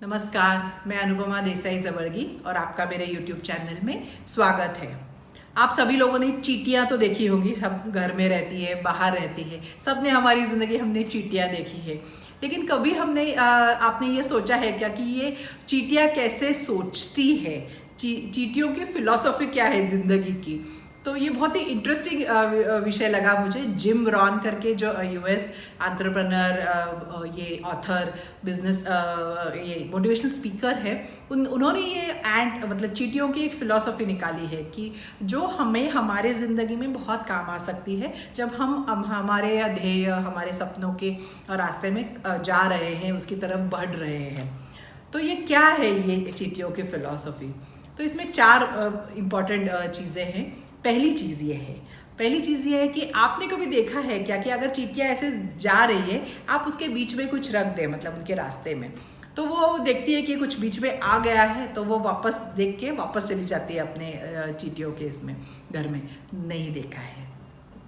नमस्कार, मैं अनुपमा देसाई जवड़गी और आपका मेरे YouTube चैनल में स्वागत है। आप सभी लोगों ने चींटियाँ तो देखी होंगी, सब घर में रहती है, बाहर रहती है, सबने हमारी ज़िंदगी हमने चींटियाँ देखी है। लेकिन कभी आपने ये सोचा है क्या कि ये चींटियाँ कैसे सोचती है, चींटियों की फिलॉसफी क्या है ज़िंदगी की। तो ये बहुत ही इंटरेस्टिंग विषय लगा मुझे। जिम रॉन करके जो यूएस एंटरप्रेन्योर, ये ऑथर, बिजनेस, ये मोटिवेशनल स्पीकर है, उन्होंने ये मतलब चींटियों की एक फिलॉसफी निकाली है कि जो हमें हमारे ज़िंदगी में बहुत काम आ सकती है जब हम हमारे ध्येय, हमारे सपनों के रास्ते में जा रहे हैं, उसकी तरफ बढ़ रहे हैं। तो ये क्या है ये चींटियों की फिलॉसफी? तो इसमें चार इम्पॉर्टेंट चीज़ें हैं। पहली चीज़ ये है कि आपने कभी देखा है क्या कि अगर चींटियाँ ऐसे जा रही है, आप उसके बीच में कुछ रख दें, मतलब उनके रास्ते में, तो वो देखती है कि कुछ बीच में आ गया है, तो वो वापस देख के वापस चली जाती है अपने चींटियों के इसमें घर में। नहीं देखा है,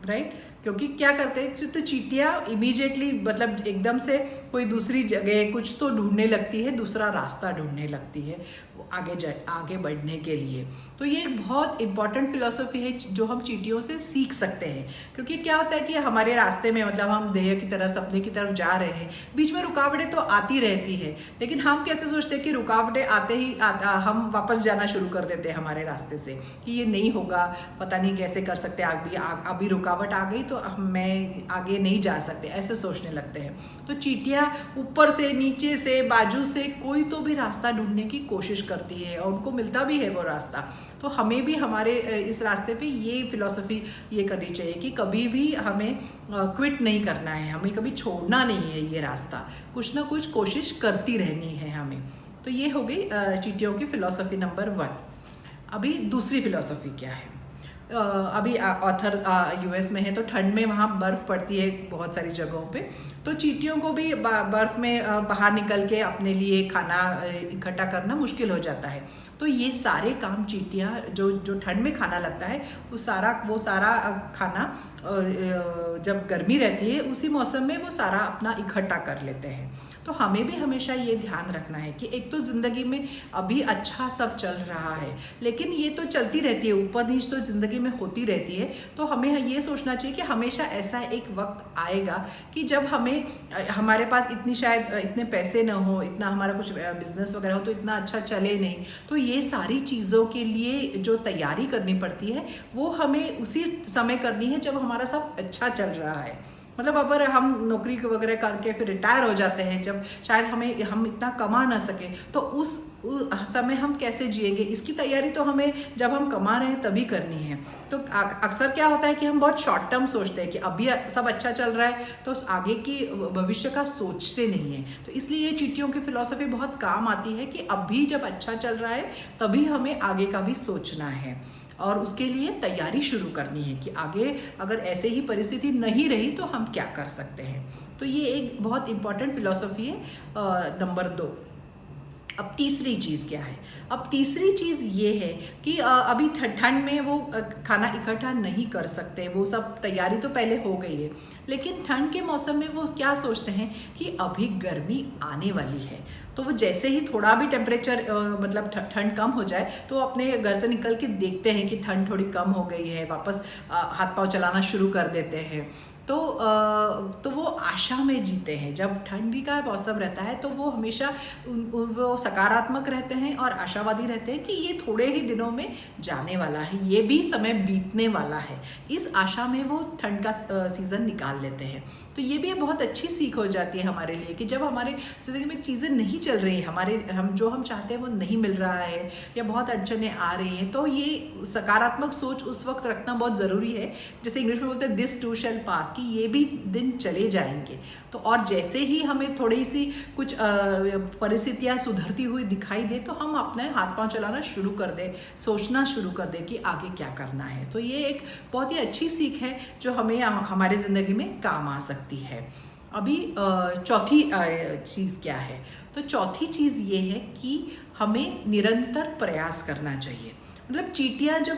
राइट? क्योंकि क्या करते हैं, तो चींटियाँ इमीडिएटली, मतलब एकदम से कोई दूसरी जगह कुछ तो ढूंढने लगती है, दूसरा रास्ता ढूंढने लगती है आगे बढ़ने के लिए। तो ये एक बहुत इंपॉर्टेंट फिलॉसफी है जो हम चींटियों से सीख सकते हैं। क्योंकि क्या होता है कि हमारे रास्ते में, मतलब हम ध्येय की तरफ, सपने की तरफ जा रहे हैं, बीच में रुकावटें तो आती रहती है, लेकिन हम कैसे सोचते हैं कि रुकावटें आते ही हम वापस जाना शुरू कर देते हैं हमारे रास्ते से कि ये नहीं होगा, पता नहीं कैसे कर सकते, अभी रुकावट आ गई तो मैं आगे नहीं जा सकते, ऐसे सोचने लगते हैं। तो चींटियाँ ऊपर से, नीचे से, बाजू से कोई तो भी रास्ता ढूंढने की कोशिश करती है और उनको मिलता भी है वो रास्ता। तो हमें भी हमारे इस रास्ते पे ये फिलॉसफी ये करनी चाहिए कि कभी भी हमें क्विट नहीं करना है, हमें कभी छोड़ना नहीं है ये रास्ता, कुछ ना कुछ कोशिश करती रहनी है हमें। तो ये हो गई चींटियों की फिलॉसफी नंबर 1। अभी दूसरी फिलॉसफी क्या है? अभी ऑथर यूएस में है, तो ठंड में वहाँ बर्फ़ पड़ती है बहुत सारी जगहों पे। तो चींटियों को भी बर्फ़ में बाहर निकल के अपने लिए खाना इकट्ठा करना मुश्किल हो जाता है। तो ये सारे काम चींटियाँ, जो ठंड में खाना लगता है, वो सारा खाना जब गर्मी रहती है उसी मौसम में वो सारा अपना इकट्ठा कर लेते हैं। तो हमें भी हमेशा ये ध्यान रखना है कि एक तो ज़िंदगी में अभी अच्छा सब चल रहा है, लेकिन ये तो चलती रहती है, ऊपर नीच तो ज़िंदगी में होती रहती है। तो हमें ये सोचना चाहिए कि हमेशा ऐसा एक वक्त आएगा कि जब हमारे पास शायद इतने पैसे ना हो, इतना हमारा कुछ बिजनेस वगैरह हो तो इतना अच्छा चले नहीं। तो ये सारी चीज़ों के लिए जो तैयारी करनी पड़ती है वो हमें उसी समय करनी है जब हमारा सब अच्छा चल रहा है। मतलब अगर हम नौकरी वगैरह करके फिर रिटायर हो जाते हैं, जब शायद हम इतना कमा ना सके, तो उस समय हम कैसे जिएंगे, इसकी तैयारी तो हमें जब हम कमा रहे हैं तभी करनी है। तो अक्सर क्या होता है कि हम बहुत शॉर्ट टर्म सोचते हैं कि अभी सब अच्छा चल रहा है, तो आगे की भविष्य का सोचते नहीं है। तो इसलिए ये चींटियों की फिलॉसफी बहुत काम आती है कि अभी जब अच्छा चल रहा है तभी हमें आगे का भी सोचना है और उसके लिए तैयारी शुरू करनी है कि आगे अगर ऐसे ही परिस्थिति नहीं रही तो हम क्या कर सकते हैं। तो ये एक बहुत इंपॉर्टेंट फिलॉसफी है। नंबर 2। अब तीसरी चीज़ क्या है? अब तीसरी चीज़ ये है कि अभी ठंड में वो खाना इकट्ठा नहीं कर सकते, वो सब तैयारी तो पहले हो गई है, लेकिन ठंड के मौसम में वो क्या सोचते हैं कि अभी गर्मी आने वाली है। तो वो जैसे ही थोड़ा भी टेम्परेचर, मतलब ठंड कम हो जाए, तो अपने घर से निकल के देखते हैं कि ठंड थोड़ी कम हो गई है, वापस हाथ पांव चलाना शुरू कर देते हैं। तो वो आशा में जीते हैं। जब ठंडी का मौसम रहता है तो वो हमेशा वो सकारात्मक रहते हैं और आशावादी रहते हैं कि ये थोड़े ही दिनों में जाने वाला है, ये भी समय बीतने वाला है। इस आशा में वो ठंड का सीज़न निकाल लेते हैं। तो ये भी बहुत अच्छी सीख हो जाती है हमारे लिए कि जब हमारे ज़िंदगी में चीज़ें नहीं चल रही, हम चाहते हैं वो नहीं मिल रहा है या बहुत अड़चनें आ रही हैं, तो ये सकारात्मक सोच उस वक्त रखना बहुत ज़रूरी है। जैसे इंग्लिश में बोलते हैं दिस टू शैल पास, कि ये भी दिन चले जाएंगे। तो और जैसे ही हमें थोड़ी सी कुछ परिस्थितियाँ सुधरती हुई दिखाई दे तो हम अपने हाथ पांव चलाना शुरू कर दें, सोचना शुरू कर दें कि आगे क्या करना है। तो ये एक बहुत ही अच्छी सीख है जो हमें हमारे ज़िंदगी में काम आ सकती है। अभी चौथी चीज़ क्या है? तो चौथी चीज़ ये है कि हमें निरंतर प्रयास करना चाहिए। मतलब चींटियाँ जब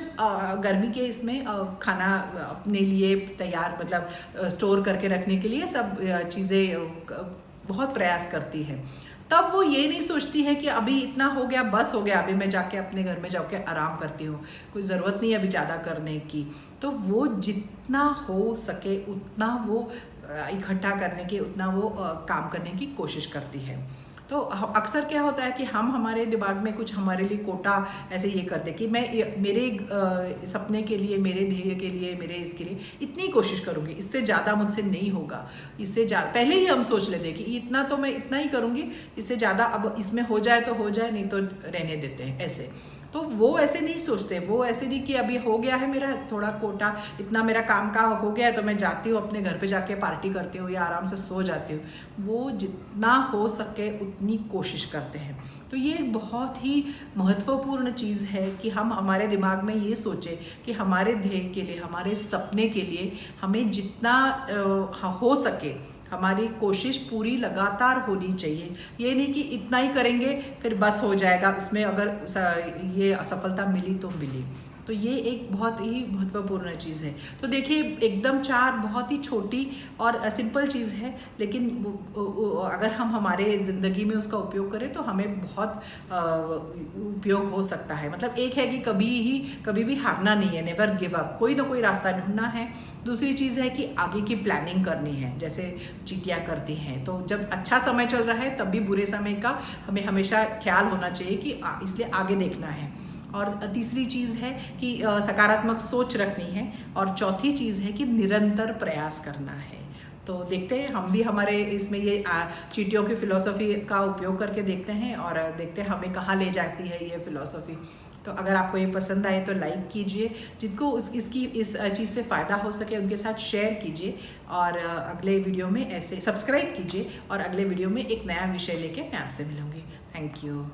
गर्मी के इसमें खाना अपने लिए तैयार, मतलब स्टोर करके रखने के लिए सब चीज़ें बहुत प्रयास करती है। तब वो ये नहीं सोचती है कि अभी इतना हो गया, बस हो गया, अभी मैं जाके अपने घर में जाके आराम करती हूँ, कोई ज़रूरत नहीं है अभी ज़्यादा करने की। तो वो जितना हो सके उतना वो इकट्ठा करने की, उतना वो काम करने की कोशिश करती है। तो अक्सर क्या होता है कि हम हमारे दिमाग में कुछ हमारे लिए कोटा ऐसे ये करते कि मैं मेरे सपने के लिए, मेरे ध्येय के लिए, मेरे इसके लिए इतनी कोशिश करूँगी, इससे ज़्यादा मुझसे नहीं होगा, इससे ज़्यादा पहले ही हम सोच लेते कि इतना तो मैं इतना ही करूँगी, इससे ज़्यादा अब इसमें हो जाए तो हो जाए, नहीं तो रहने देते हैं ऐसे। तो वो ऐसे नहीं सोचते, वो ऐसे नहीं कि अभी हो गया है मेरा थोड़ा कोटा, इतना मेरा काम का हो गया है तो मैं जाती हूँ अपने घर पे जाके पार्टी करती हूँ या आराम से सो जाती हूँ। वो जितना हो सके उतनी कोशिश करते हैं। तो ये एक बहुत ही महत्वपूर्ण चीज़ है कि हम हमारे दिमाग में ये सोचें कि हमारे ध्येय के लिए, हमारे सपने के लिए हमें जितना हो सके हमारी कोशिश पूरी लगातार होनी चाहिए। ये नहीं कि इतना ही करेंगे फिर बस हो जाएगा, उसमें अगर ये असफलता मिली तो मिली। तो ये एक बहुत ही महत्वपूर्ण चीज़ है। तो देखिए एकदम 4 बहुत ही छोटी और सिंपल चीज़ है, लेकिन अगर हम हमारे ज़िंदगी में उसका उपयोग करें तो हमें बहुत उपयोग हो सकता है। मतलब एक है कि कभी भी हारना नहीं है, नेवर गिव अप, कोई ना कोई रास्ता ढूंढना है। दूसरी चीज़ है कि आगे की प्लानिंग करनी है, जैसे चींटियाँ करती हैं। तो जब अच्छा समय चल रहा है तब भी बुरे समय का हमें हमेशा ख्याल होना चाहिए कि इसलिए आगे देखना है। और तीसरी चीज़ है कि सकारात्मक सोच रखनी है। और चौथी चीज़ है कि निरंतर प्रयास करना है। तो देखते हैं हम भी हमारे इसमें ये चींटियों की फ़िलॉसफ़ी का उपयोग करके देखते हैं और देखते हैं हमें कहाँ ले जाती है ये फ़िलॉसफ़ी। तो अगर आपको ये पसंद आए तो लाइक कीजिए, जिनको इस चीज़ से फ़ायदा हो सके उनके साथ शेयर कीजिए, और अगले वीडियो में ऐसे सब्सक्राइब कीजिए, और अगले वीडियो में एक नया विषय लेके मैं आपसे मिलूँगी। Thank you.